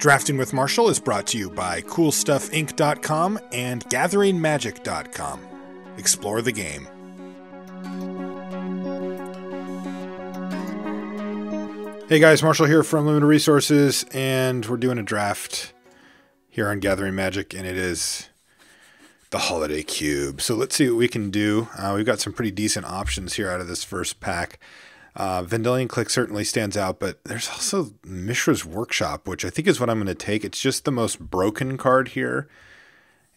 Drafting with Marshall is brought to you by CoolStuffInc.com and GatheringMagic.com. Explore the game. Hey guys, Marshall here from Limited Resources, and we're doing a draft here on Gathering Magic, and it is the Holiday Cube. So let's see what we can do. We've got some pretty decent options here out of this first pack. Vendilion Clique certainly stands out, but there's also Mishra's Workshop, which I think is what I'm going to take. It's just the most broken card here,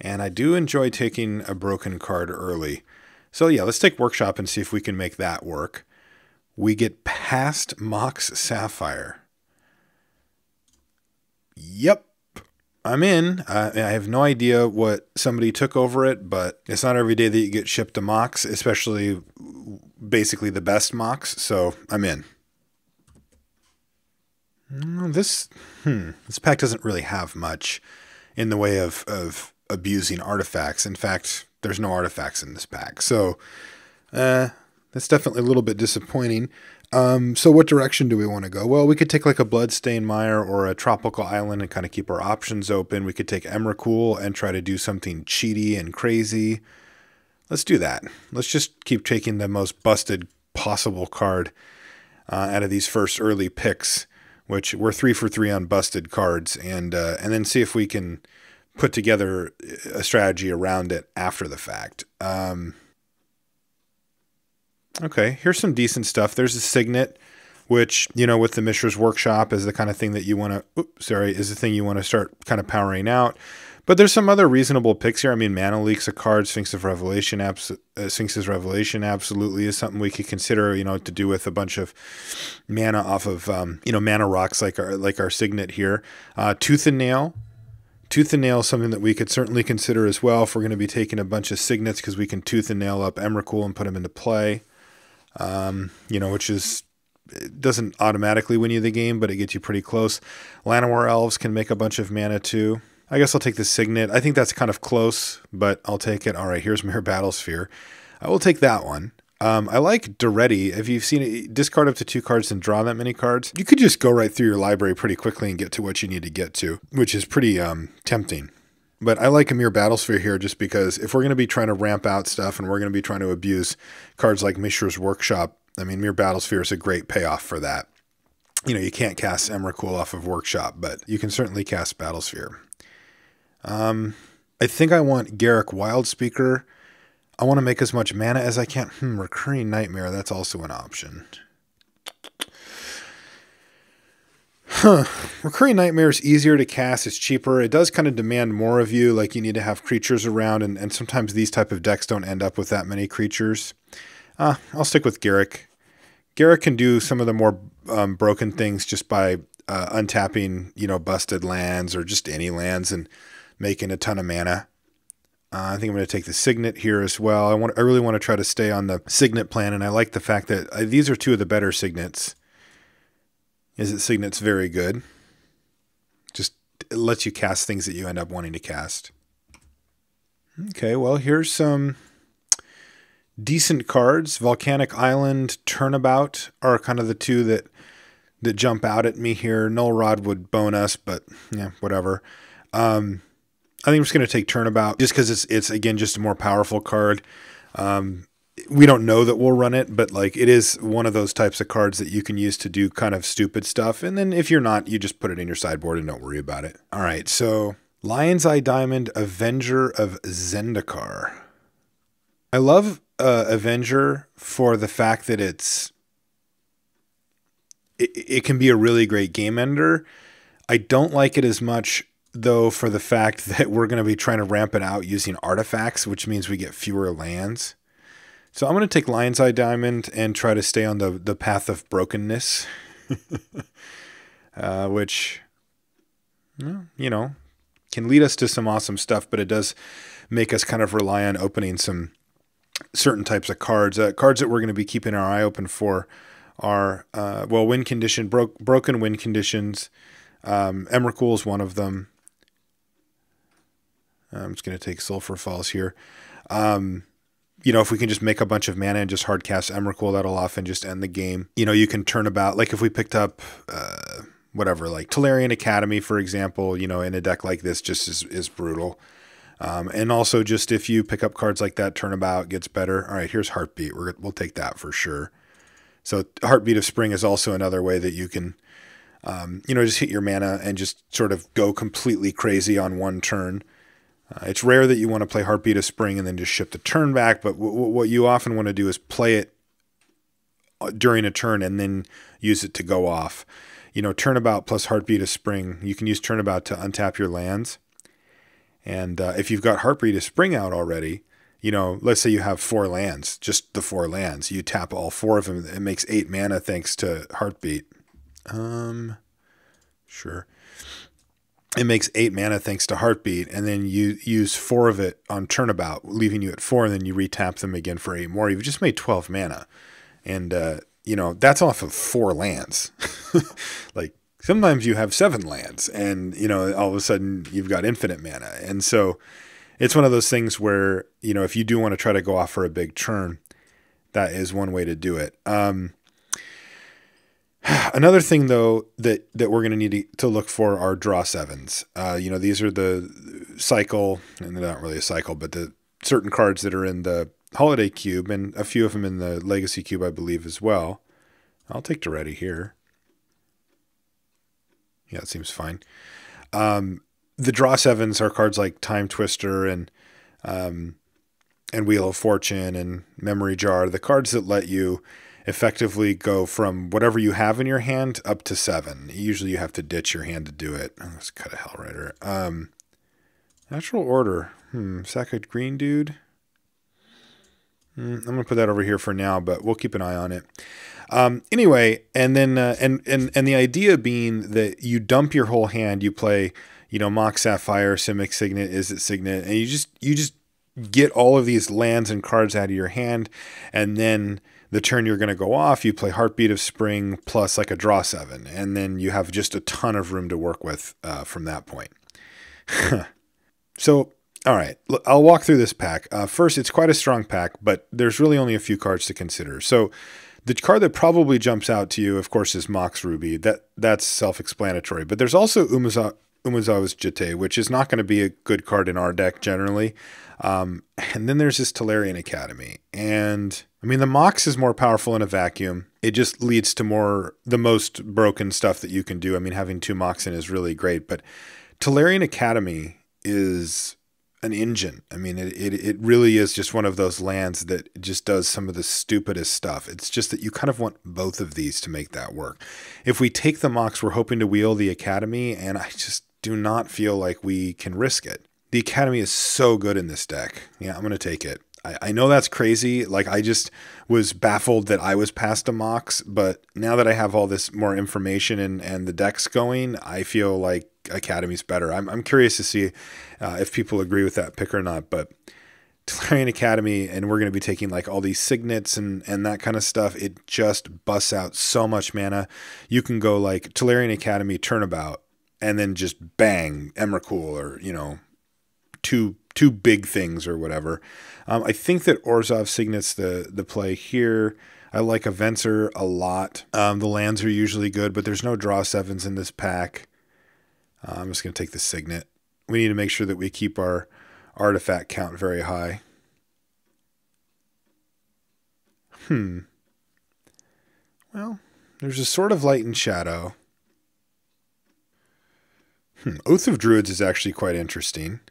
and I do enjoy taking a broken card early. So yeah, let's take Workshop and see if we can make that work. We get past Mox Sapphire. Yep, I'm in. I have no idea what somebody took over it, but it's not every day that you get shipped a Mox, especially basically the best Mox, so I'm in. This pack doesn't really have much in the way of abusing artifacts. In fact, there's no artifacts in this pack, so that's definitely a little bit disappointing. So what direction do we want to go? Well, we could take like a Bloodstained Mire or a Tropical Island and kind of keep our options open. We could take Emrakul and try to do something cheaty and crazy. Let's do that. Let's just keep taking the most busted possible card out of these first early picks, which we're 3 for 3 on busted cards, and then see if we can put together a strategy around it after the fact. Okay, here's some decent stuff. There's a Signet, which, you know, with the Mishra's Workshop is the kind of thing that you want to, is the thing you want to start kind of powering out. But there's some other reasonable picks here. I mean, Mana Leak's a card. Sphinx's Revelation absolutely is something we could consider, you know, to do with a bunch of mana off of, mana rocks like our Signet here. Tooth and Nail. Tooth and Nail is something that we could certainly consider as well if we're going to be taking a bunch of Signets, because we can Tooth and Nail up Emrakul and put them into play. Which is, it doesn't automatically win you the game, but it gets you pretty close. Llanowar Elves can make a bunch of mana too. I guess I'll take the Signet. I think that's kind of close, but I'll take it. All right, here's Myr Battlesphere. I will take that one. I like Daretti. If you've seen it, discard up to 2 cards and draw that many cards. You could just go right through your library pretty quickly and get to what you need to get to, which is pretty tempting. But I like a Myr Battlesphere here just because if we're going to be trying to ramp out stuff and we're going to be trying to abuse cards like Mishra's Workshop, I mean, Myr Battlesphere is a great payoff for that. You know, you can't cast Emrakul off of Workshop, but you can certainly cast Battlesphere. I think I want Garruk Wildspeaker. I want to make as much mana as I can. Recurring Nightmare, that's also an option. Recurring Nightmare is easier to cast. It's cheaper. It does kind of demand more of you. Like, you need to have creatures around, and sometimes these type of decks don't end up with that many creatures. I'll stick with Garruk. Garruk can do some of the more broken things just by untapping, busted lands or just any lands and making a ton of mana. I think I'm going to take the Signet here as well. I really want to try to stay on the Signet plan, and I like the fact that these are 2 of the better Signets. Izzet Signet's very good. Just it lets you cast things that you end up wanting to cast. Okay, well, here's some decent cards. Volcanic Island, Turnabout are kind of the 2 that jump out at me here. Null Rod would bone us, but yeah, whatever. I think I'm just going to take Turnabout just because it's again just a more powerful card. We don't know that we'll run it, but like it is one of those types of cards that you can use to do kind of stupid stuff. And then if you're not, you just put it in your sideboard and don't worry about it. All right, so Lion's Eye Diamond, Avenger of Zendikar. I love Avenger for the fact that it can be a really great game ender. I don't like it as much though for the fact that we're going to be trying to ramp it out using artifacts, which means we get fewer lands. So I'm going to take Lion's Eye Diamond and try to stay on the path of brokenness, which, can lead us to some awesome stuff, but it does make us kind of rely on opening some certain types of cards. Cards that we're going to be keeping our eye open for are, win condition, broken win conditions. Emrakul is one of them. I'm just going to take Sulfur Falls here. If we can just make a bunch of mana and just hard cast Emrakul, that'll often just end the game. You can Turnabout. Like if we picked up, whatever, like Tolarion Academy, for example, you know, in a deck like this just is brutal. And also just if you pick up cards like that, Turnabout gets better. All right, here's Heartbeat. We'll take that for sure. So Heartbeat of Spring is also another way that you can, you know, just hit your mana and just sort of go completely crazy on one turn. It's rare that you want to play Heartbeat of Spring and then just ship the turn back, but what you often want to do is play it during a turn and then use it to go off. You know, Turnabout plus Heartbeat of Spring, you can use Turnabout to untap your lands. And if you've got Heartbeat of Spring out already, you know, let's say you have 4 lands, just the 4 lands. You tap all 4 of them. It makes 8 mana thanks to Heartbeat. Sure. It makes 8 mana thanks to Heartbeat, and then you use 4 of it on Turnabout, leaving you at 4, and then you retap them again for 8 more. You've just made 12 mana. And, you know, that's off of 4 lands. Like, sometimes you have 7 lands, and, you know, all of a sudden you've got infinite mana. And so it's one of those things where, you know, if you do want to try to go off for a big turn, that is one way to do it. Another thing, though, that we're going to need to look for are draw 7s. You know, these are the cycle, and they're not really a cycle, but the certain cards that are in the Holiday Cube, and a few of them in the Legacy Cube, I believe, as well. I'll take Daretti here. Yeah, it seems fine. The draw 7s are cards like Time Twister and Wheel of Fortune and Memory Jar, the cards that let you effectively go from whatever you have in your hand up to 7. Usually you have to ditch your hand to do it. Oh, let's cut a Hellrider. Natural Order. Sack a green dude. I'm going to put that over here for now, but we'll keep an eye on it. Anyway, and then and the idea being that you dump your whole hand, you play, you know, Mox Sapphire, Simic Signet, Izzet Signet, and you just get all of these lands and cards out of your hand, and then the turn you're going to go off, you play Heartbeat of Spring plus like a draw 7, and then you have just a ton of room to work with from that point. So, all right, I'll walk through this pack. First, it's quite a strong pack, but there's really only a few cards to consider. So the card that probably jumps out to you, of course, is Mox Ruby. That's self-explanatory. But there's also Umezawa's Jitte, which is not going to be a good card in our deck generally. And then there's this Tolarion Academy. And I mean, the Mox is more powerful in a vacuum. It just leads to the most broken stuff that you can do. I mean, having 2 Mox in is really great. But Tolarion Academy is an engine. I mean, it really is just one of those lands that just does some of the stupidest stuff. It's just that you kind of want both of these to make that work. If we take the Mox, we're hoping to wheel the Academy, and I just do not feel like we can risk it. The Academy is so good in this deck. Yeah, I'm going to take it. I know that's crazy. Like, I just was baffled that I was past a Mox, but now that I have all this more information and the deck's going, I feel like Academy's better. I'm curious to see if people agree with that pick or not, but Tolarion Academy, and we're going to be taking like all these signets and that kind of stuff. It just busts out so much mana. You can go like Tolarion Academy Turnabout and then just bang Emrakul, or, you know, two big things or whatever. I think that Orzhov Signet's the play here. I like Avenser a lot. The lands are usually good, but there's no draw 7s in this pack. I'm just going to take the Signet. We need to make sure that we keep our artifact count very high. Well, there's a Sword of Light and Shadow. Oath of Druids is actually quite interesting,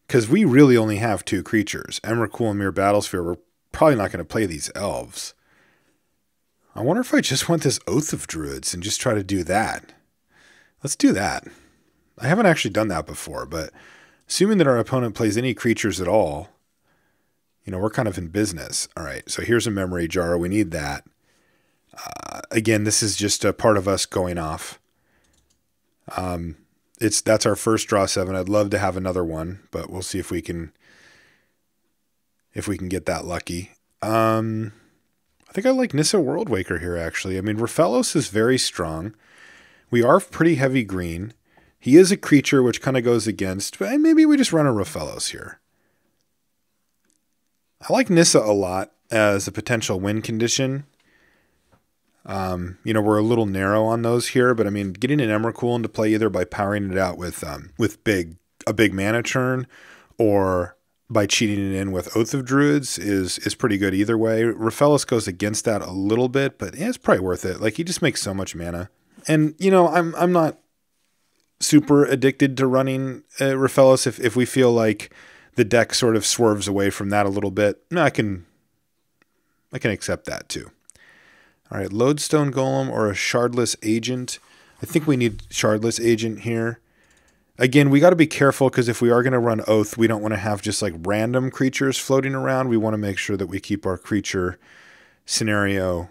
because we really only have 2 creatures. Emrakul and Myr Battlesphere. We're probably not going to play these elves. I wonder if I just want this Oath of Druids and just try to do that. Let's do that. I haven't actually done that before, but assuming that our opponent plays any creatures at all, you know, we're kind of in business. All right, so here's a Memory Jar. We need that. Again, this is just a part of us going off. That's our first draw 7. I'd love to have another one, but we'll see if we can get that lucky. I think I like Nissa Worldwaker here, actually. I mean, Raphalos is very strong. We are pretty heavy green. He is a creature, which kind of goes against, but maybe we just run a Raphalos here. I like Nissa a lot as a potential win condition. You know, we're a little narrow on those here, but I mean, getting an Emrakul into play either by powering it out with a big mana churn, or by cheating it in with Oath of Druids is pretty good either way. Raphaelis goes against that a little bit, but yeah, it's probably worth it. Like, he just makes so much mana. And, you know, I'm not super addicted to running Raphaelis. If we feel like the deck sort of swerves away from that a little bit, I can accept that too. All right, Lodestone Golem or a Shardless Agent. I think we need Shardless Agent here. Again, we got to be careful, because if we are going to run Oath, we don't want to have just like random creatures floating around. We want to make sure that we keep our creature scenario,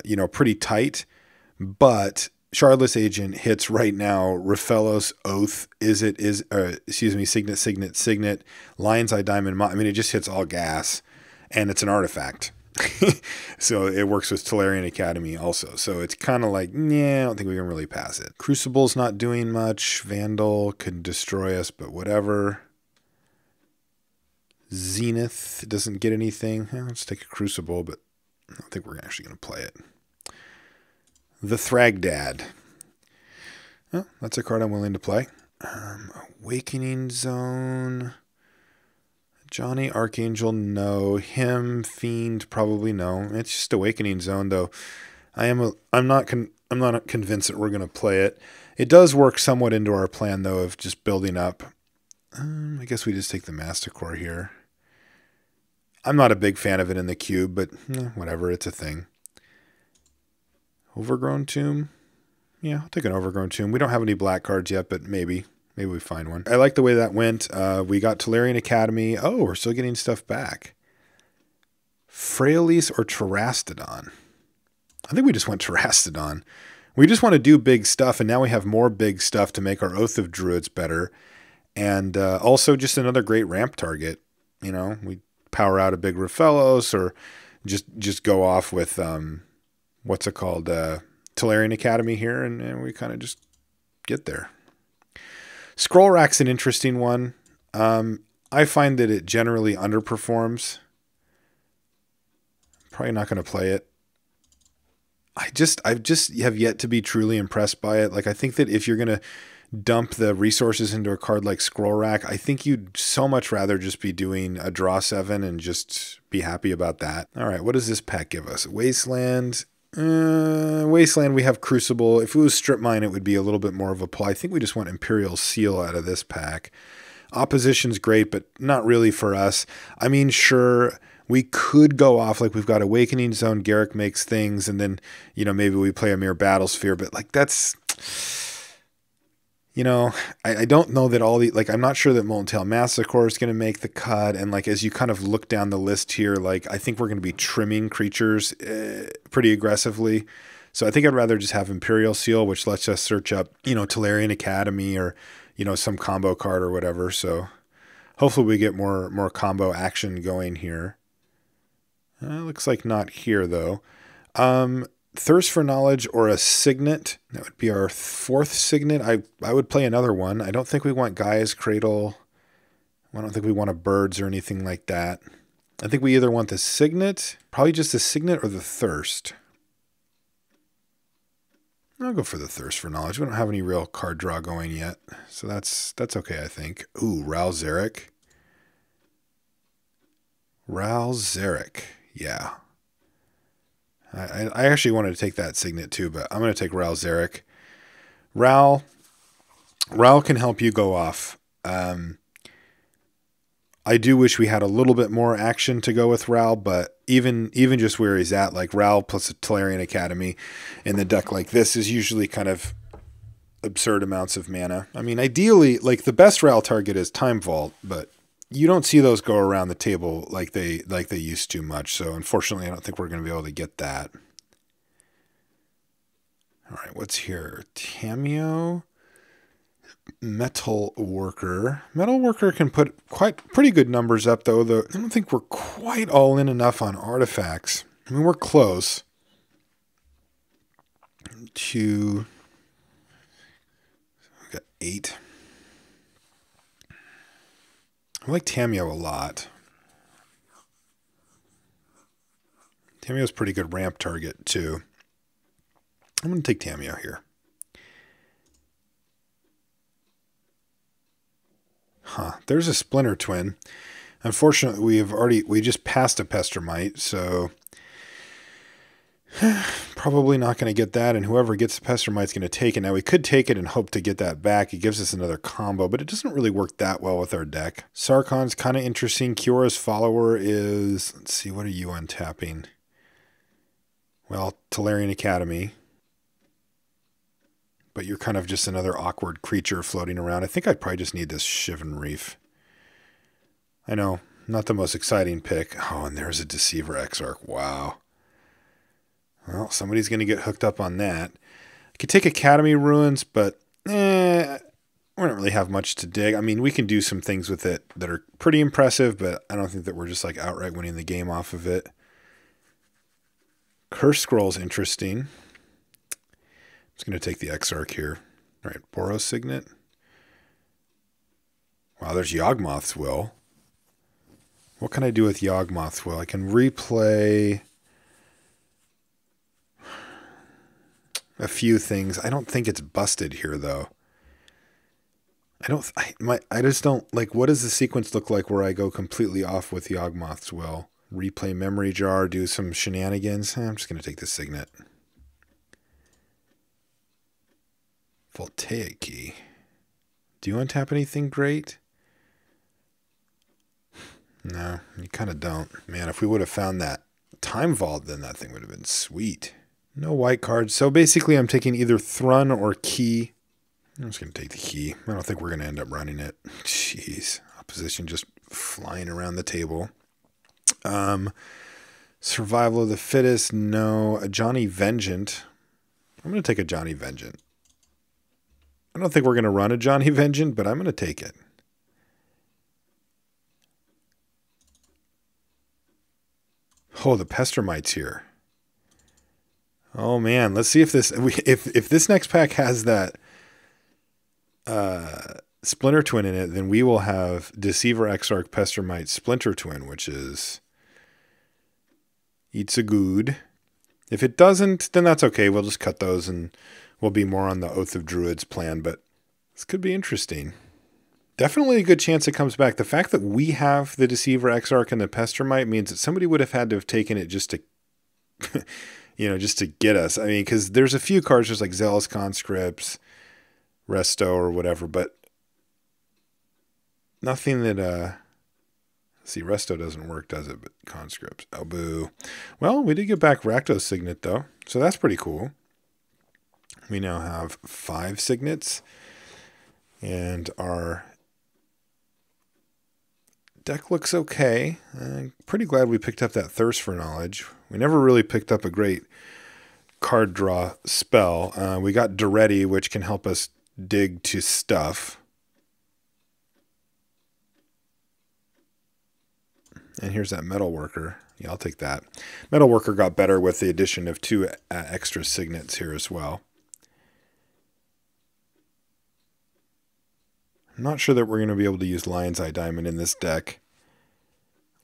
you know, pretty tight. But Shardless Agent hits right now. Raphaelis, Oath, Signet, Lion's Eye Diamond. I mean, it just hits all gas, and it's an artifact. So it works with Tolarion Academy also. So it's kind of like, yeah, I don't think we can really pass it. Crucible's not doing much. Vandal could destroy us, but whatever. Zenith doesn't get anything. Let's take a Crucible, but I don't think we're actually going to play it. The Thragdad. Oh, that's a card I'm willing to play. Awakening Zone. Johnny Archangel, no. Him, Fiend, probably no. It's just Awakening Zone, though. I'm not convinced that we're going to play it. It does work somewhat into our plan, though, of just building up. I guess we just take the Masticore here. I'm not a big fan of it in the cube, but whatever, it's a thing. Overgrown Tomb? Yeah, I'll take an Overgrown Tomb. We don't have any black cards yet, but maybe. Maybe we find one. I like the way that went. We got Tolarion Academy. Oh, we're still getting stuff back. Frailis or Terastodon? I think we just went Terastodon. We just want to do big stuff, and now we have more big stuff to make our Oath of Druids better. And also just another great ramp target. You know, we power out a big Raphaelis, or just go off with, what's it called? Tolarion Academy here, and we kind of just get there. Scroll Rack's an interesting one. I find that it generally underperforms. Probably not going to play it. I just have yet to be truly impressed by it. Like, I think that if you're going to dump the resources into a card like Scroll Rack, I think you'd so much rather just be doing a draw 7 and just be happy about that. All right, what does this pack give us? Wasteland. Wasteland, we have Crucible. If it was Strip Mine, it would be a little bit more of a pull. I think we just want Imperial Seal out of this pack. Opposition's great, but not really for us. I mean, sure, we could go off, like, we've got Awakening Zone, Garruk makes things, and then, you know, maybe we play a Myr Battlesphere, but, like, that's, you know, I don't know that all the, like, I'm not sure that Molten-Tail Masticore is going to make the cut. And, like, as you kind of look down the list here, like, I think we're going to be trimming creatures pretty aggressively. So I think I'd rather just have Imperial Seal, which lets us search up, you know, Tolarion Academy, or, you know, some combo card or whatever. So hopefully we get more combo action going here. Looks like not here, though. Thirst for Knowledge or a Signet. That would be our 4th Signet. I would play another one. I don't think we want Gaia's Cradle. I don't think we want a Birds or anything like that. I think we either want the Signet, probably just the Signet, or the Thirst. I'll go for the Thirst for Knowledge. We don't have any real card draw going yet, so that's okay, I think. Ooh, Ral Zarek. Ral Zarek, yeah. I actually wanted to take that Signet too, but I'm going to take Ral Zarek. Ral can help you go off. I do wish we had a little bit more action to go with Ral, but even just where he's at, like Ral plus a Tolarion Academy in the deck like this is usually kind of absurd amounts of mana. I mean, ideally, like, the best Ral target is Time Vault, but you don't see those go around the table like they used to much. So unfortunately, I don't think we're going to be able to get that. All right, what's here? Tamiyo, Metalworker. Metalworker can put pretty good numbers up, though. I don't think we're quite all in enough on artifacts. I mean, we're close to. We got 8. I like Tamiyo a lot. Tamiyo's pretty good ramp target, too. I'm going to take Tamiyo here. Huh. There's a Splinter Twin. Unfortunately, we just passed a Pestermite, so probably not going to get that, and whoever gets the Pestermite's going to take it. Now, we could take it and hope to get that back. It gives us another combo, but it doesn't really work that well with our deck. Sarkhan's kind of interesting. Kiora's Follower is... Let's see, what are you untapping? Well, Tolarion Academy. But you're kind of just another awkward creature floating around. I think I'd probably just need this Shivan Reef. I know, not the most exciting pick. Oh, and there's a Deceiver Exarch. Wow. Well, somebody's going to get hooked up on that. I could take Academy Ruins, but we don't really have much to dig. I mean, we can do some things with it that are pretty impressive, but I don't think that we're just like outright winning the game off of it. Curse Scroll's interesting. I'm just going to take the Exarch here. All right, Boros Signet. Wow, there's Yawgmoth's Will. What can I do with Yawgmoth's Will? I can replay a few things. I don't think it's busted here, though. I just don't, like, what does the sequence look like where I go completely off with Yawgmoth's Will? Replay Memory Jar, do some shenanigans. I'm just going to take the Signet. Voltaic Key. Do you untap anything great? No, you kind of don't. Man, if we would have found that Time Vault, then that thing would have been sweet. No white cards. So basically I'm taking either Thrun or Key. I'm just going to take the Key. I don't think we're going to end up running it. Jeez. Opposition just flying around the table. Survival of the Fittest. No. A Johnny Vengeant. I'm going to take a Johnny Vengeant. I don't think we're going to run a Johnny Vengeant, but I'm going to take it. Oh, the Pestermite's here. Oh man, let's see if this if this next pack has that Splinter Twin in it, then we will have Deceiver Exarch Pestermite Splinter Twin, which is it's a good. If it doesn't, then that's okay. We'll just cut those and we'll be more on the Oath of Druids plan, but this could be interesting. Definitely a good chance it comes back. The fact that we have the Deceiver Exarch and the Pestermite means that somebody would have had to have taken it just to, just to get us. I mean, because there's a few cards just like Zealous Conscripts, Resto or whatever, but nothing that, see, Resto doesn't work, does it? But Conscripts. Oh, boo. Well, we did get back Rakdos Signet, though, so that's pretty cool. We now have 5 Signets, and our deck looks okay. I'm pretty glad we picked up that Thirst for Knowledge. We never really picked up a great card draw spell. We got Daretti, which can help us dig to stuff. And here's that Metalworker. Yeah, I'll take that. Metalworker got better with the addition of 2 extra Signets here as well. I'm not sure that we're going to be able to use Lion's Eye Diamond in this deck.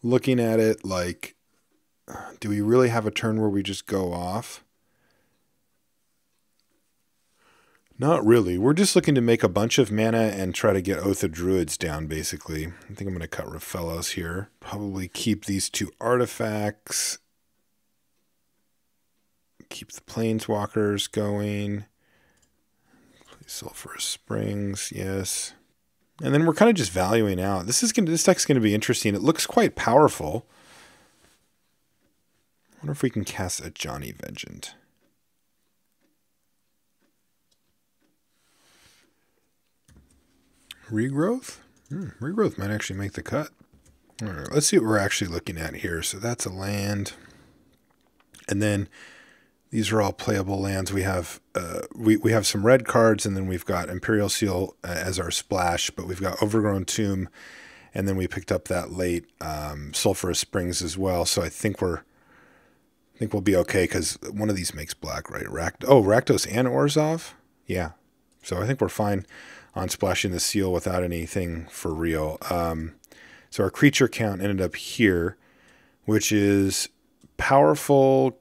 Looking at it, like, do we really have a turn where we just go off? Not really. We're just looking to make a bunch of mana and try to get Oath of Druids down, basically. I think I'm going to cut Rafellos here. Probably keep these 2 artifacts. Keep the Planeswalkers going. Sulfurous Springs, yes. And then we're kind of just valuing out. This deck's going to be interesting. It looks quite powerful. I wonder if we can cast a Johnny Vengeant. Regrowth? Regrowth might actually make the cut. All right, let's see what we're actually looking at here. So that's a land. And then these are all playable lands. We have some red cards, and then we've got Imperial Seal as our splash, but we've got Overgrown Tomb, and then we picked up that late Sulfurous Springs as well. So I think we'll be okay because one of these makes black, right? Rakdos and Orzhov? Yeah. So I think we're fine on splashing the seal without anything for real. So our creature count ended up here, which is powerful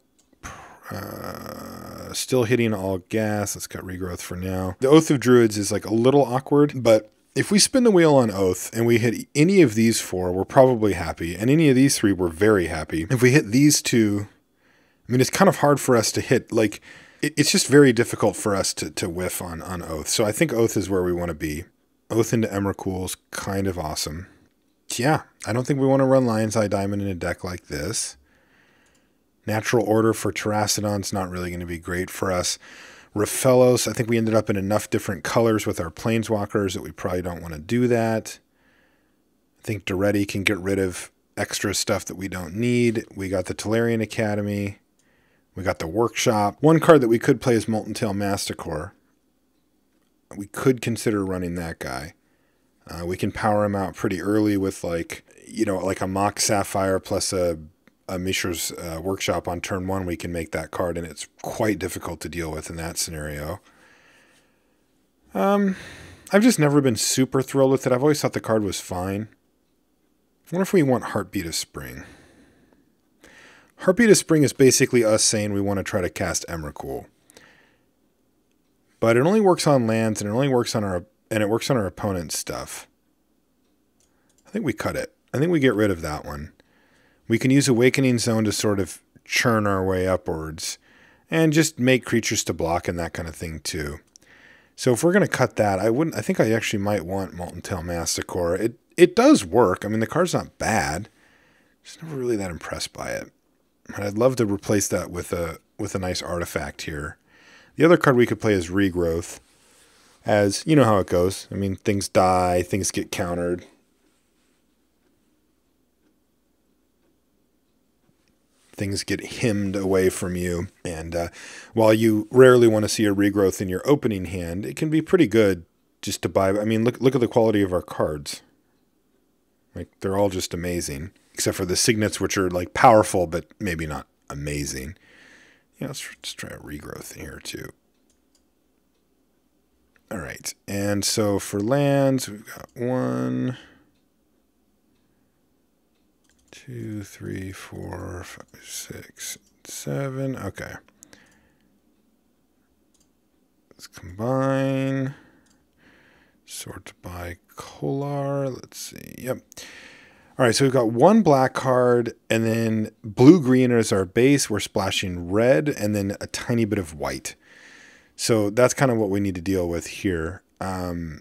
Still hitting all gas. Let's cut Regrowth for now. The Oath of Druids is like a little awkward, but if we spin the wheel on Oath and we hit any of these 4, we're probably happy. And any of these 3, we're very happy. If we hit these 2, I mean, it's kind of hard for us to hit. Like, it's just very difficult for us to whiff on Oath. So I think Oath is where we want to be. Oath into Emrakul is kind of awesome. Yeah, I don't think we want to run Lion's Eye Diamond in a deck like this. Natural Order for Terastodon's not really going to be great for us. Rafellos, I think we ended up in enough different colors with our Planeswalkers that we probably don't want to do that. I think Daretti can get rid of extra stuff that we don't need. We got the Tolarion Academy. We got the Workshop. One card that we could play is Molten-Tail Masticore. We could consider running that guy. We can power him out pretty early with like a Mox Sapphire plus a Mishra's Workshop on turn 1. We can make that card, and it's quite difficult to deal with in that scenario. I've just never been super thrilled with it. I've always thought the card was fine. I wonder if we want Heartbeat of Spring. Heartbeat of Spring is basically us saying we want to try to cast Emrakul. But it only works on lands, and it only works on our opponent's stuff. I think we cut it. I think we get rid of that one. We can use Awakening Zone to sort of churn our way upwards and just make creatures to block and that kind of thing too. So if we're going to cut that, I think I actually might want Molten-Tail Masticore. It does work. I mean, the card's not bad. Just never really that impressed by it. And I'd love to replace that with a nice artifact here. The other card we could play is Regrowth. As you know how it goes. I mean, things die, things get countered. Things get hemmed away from you. And while you rarely want to see a Regrowth in your opening hand, it can be pretty good just to buy. I mean, look at the quality of our cards. Like, they're all just amazing. Except for the Signets, which are like powerful, but maybe not amazing. Yeah, let's try a Regrowth in here too. All right, and so for lands, we've got 1, 2, 3, 4, 5, 6, 7. Okay. Let's combine. Sort by Kolar. Let's see. Yep. All right, so we've got 1 black card, and then blue-green is our base. We're splashing red, and then a tiny bit of white. So that's kind of what we need to deal with here. So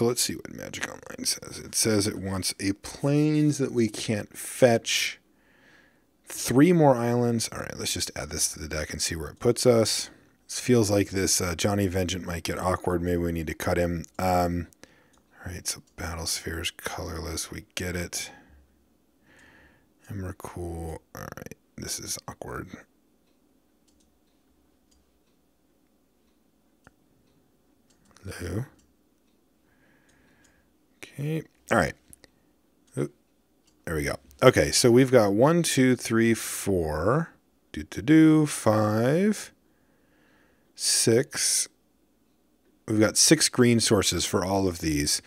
let's see what Magic Online says. It says it wants a plains that we can't fetch. 3 more islands. All right, let's just add this to the deck and see where it puts us. This feels like this Johnny Vengeant might get awkward. Maybe we need to cut him. All right, so Battlesphere is colorless. We get it. Emrakul. All right, this is awkward. Hello. Okay. All right. Oop. There we go. Okay, so we've got 1, 2, 3, 4. 5, 6. We've got 6 green sources for all of these.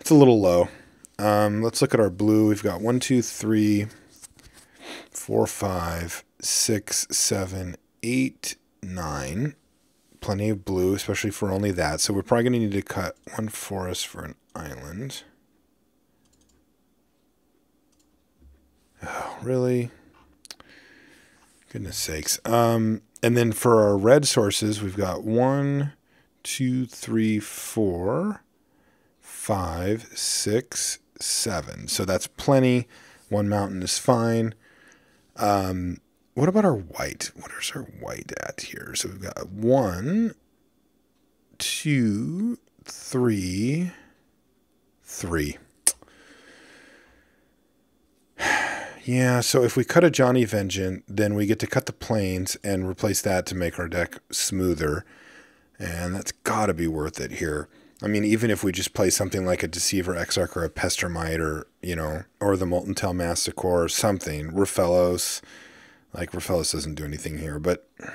It's a little low. Let's look at our blue. We've got 1, 2, 3, 4, 5, 6, 7, 8, 9. Plenty of blue, especially for only that. So we're probably going to need to cut 1 forest for an island. Oh, really? Goodness sakes. And then for our red sources, we've got 1, 2, 3, 4, 5, 6, 7. So that's plenty. 1 mountain is fine. What about our white? What is our white at here? So we've got 1, 2, 3, 3. Yeah, so if we cut a Johnny Vengeant, then we get to cut the plains and replace that to make our deck smoother. And that's got to be worth it here. I mean, even if we just play something like a Deceiver Exarch or a Pestermite or, or the Molten-Tail Masticore or something. Rafellos. Like, Rafellos doesn't do anything here, but I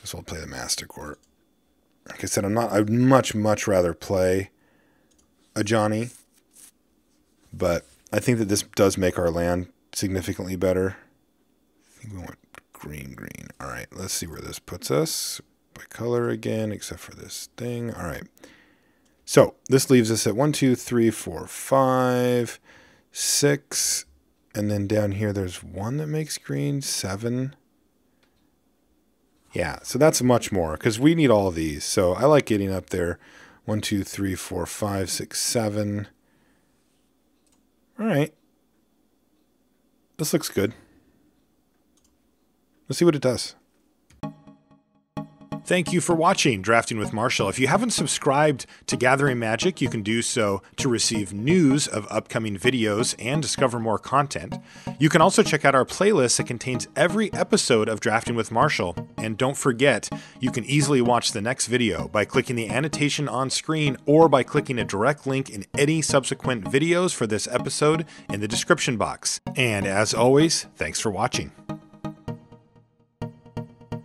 guess we'll play the Masticore. Like I said, I'd much rather play a Johnny, but I think that this does make our land significantly better. I think we want green, green. All right, let's see where this puts us. By color again, except for this thing. All right. So this leaves us at 1, 2, 3, 4, 5, 6. And then down here, there's one that makes green, 7. Yeah, so that's much more because we need all of these. So I like getting up there. 1, 2, 3, 4, 5, 6, 7. All right. This looks good. Let's see what it does. Thank you for watching Drafting with Marshall. If you haven't subscribed to Gathering Magic, you can do so to receive news of upcoming videos and discover more content. You can also check out our playlist that contains every episode of Drafting with Marshall. And don't forget, you can easily watch the next video by clicking the annotation on screen or by clicking a direct link in any subsequent videos for this episode in the description box. And as always, thanks for watching.